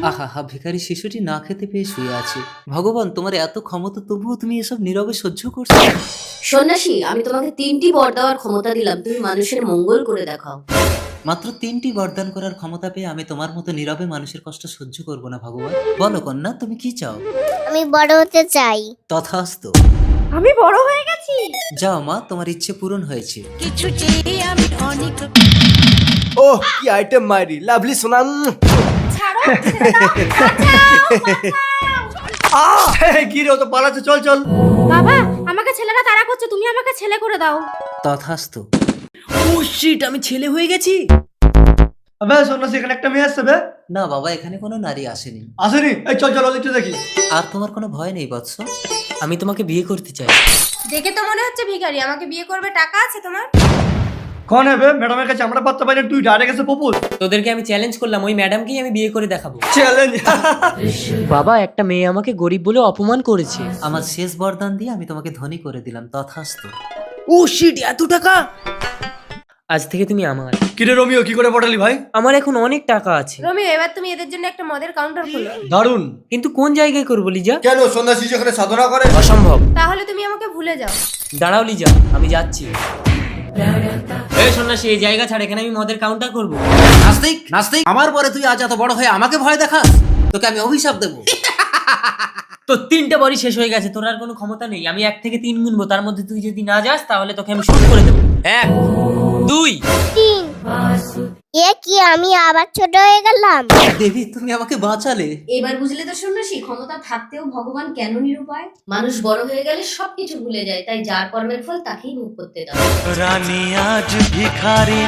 আহা হা, ভিখারি শিশুটি না খেতে পেয়ে শুয়ে আছে। ভগবান, তোমার এত ক্ষমতা, তবুও তুমি এসব নীরবে সহ্য করছো। সন্ন্যাসী, আমি তোমাকে 3টি বর দেওয়ার ক্ষমতা দিলাম, তুমি মানুষের মঙ্গল করে দেখাও। মাত্র 3টি বরদান করার ক্ষমতা পেয়ে আমি তোমার মতো নীরবে মানুষের কষ্ট সহ্য করব না ভগবান। বলো কন্যা, তুমি কি চাও? আমি বড় হতে চাই। তথাস্তু। আমি বড় হয়ে গেছি। যাও মা, তোমার ইচ্ছে পূরণ হয়েছে। ও কি আইটেম মাইরি, লাভলি সোনা। ছাড়ো, ছেড়ে দাও, কি রে, ও তো পালাচ্ছে, চল চল। বাবা, আমাকে ছেলেরা তাড়া করছে, তুমি আমাকে ছেলে করে দাও। তথাস্তু। ও শিট, আমি ছেলে হয়ে গেছি। আবে সন্ন্যাসী, এখানে একটা মেয়ে আসছে বে। না বাবা, এখানে কোনো নারী আসেনি। আসেনি? এই চল চল, ওদিকটা দেখি। আর তোমার কোনো ভয় নেই বৎস? আমি তোমাকে বিয়ে করতে চাই। দেখে তো মনে হচ্ছে ভিখারি, আমাকে বিয়ে করবে, টাকা আছে তোমার? কোন হবে ম্যাডামের কাছে আমরা পাত্তা পাই না, তুই ডাইরেক্ট এসে প্রপোজ। তোদেরকে আমি চ্যালেঞ্জ করলাম, ওই ম্যাডামকেই আমি বিয়ে করে দেখাবো। চ্যালেঞ্জ। বাবা, একটা মেয়ে আমাকে গরিব বলে অপমান করেছে। আমার শেষ বরদান দিয়ে আমি তোমাকে ধনী করে দিলাম। তথাস্তু। ও শিট, এত টাকা! আজ থেকে তুমি আমার। কি রে রোমিও, কি করে পটালি ভাই? আমার এখন অনেক টাকা আছে। রমি, এবার তুমি এদের জন্য একটা মদের কাউন্টার খোলো। দারুন। কিন্তু কোন জায়গায় করবো লিজা? কেন, সন্ন্যাসী যেখানে সাধনা করে? অসম্ভব। তাহলে তুমি আমাকে ভুলে যাও। দাঁড়াও লিজা, আমি যাচ্ছি। এই সন্ন্যাসী, এই জায়গা ছাড়, এখানে আমি মদের কাউন্টার করবো। নাস্তিক, নাস্তিক, আমার পরে তুই আজ এত বড় হয়ে আমাকে ভয় দেখাস? তোকে আমি অভিশাপ দেবো। তো 3টে বরই শেষ হয়ে গেছে, তোর আর কোনো ক্ষমতা নেই। আমি 1 থেকে 3 গুনবো, তার মধ্যে তুই যদি না যাস তাহলে তোকে আমি শুট করে দেবো। 1, 2। 3। এ কি, আমি আবার ছোট হয়ে গেলাম? দেবী, তুমি আমাকে বাঁচালে। এবার বুঝলে তো সন্ন্যাসী, ক্ষমতা থাকতেও ভগবান কেন নিরুপায়? মানুষ বড় হয়ে গেলে সবকিছু ভুলে যায়, তাই যার কর্মের ফল তাকেই ভোগ করতে দাও। রানী আজ ভিখারি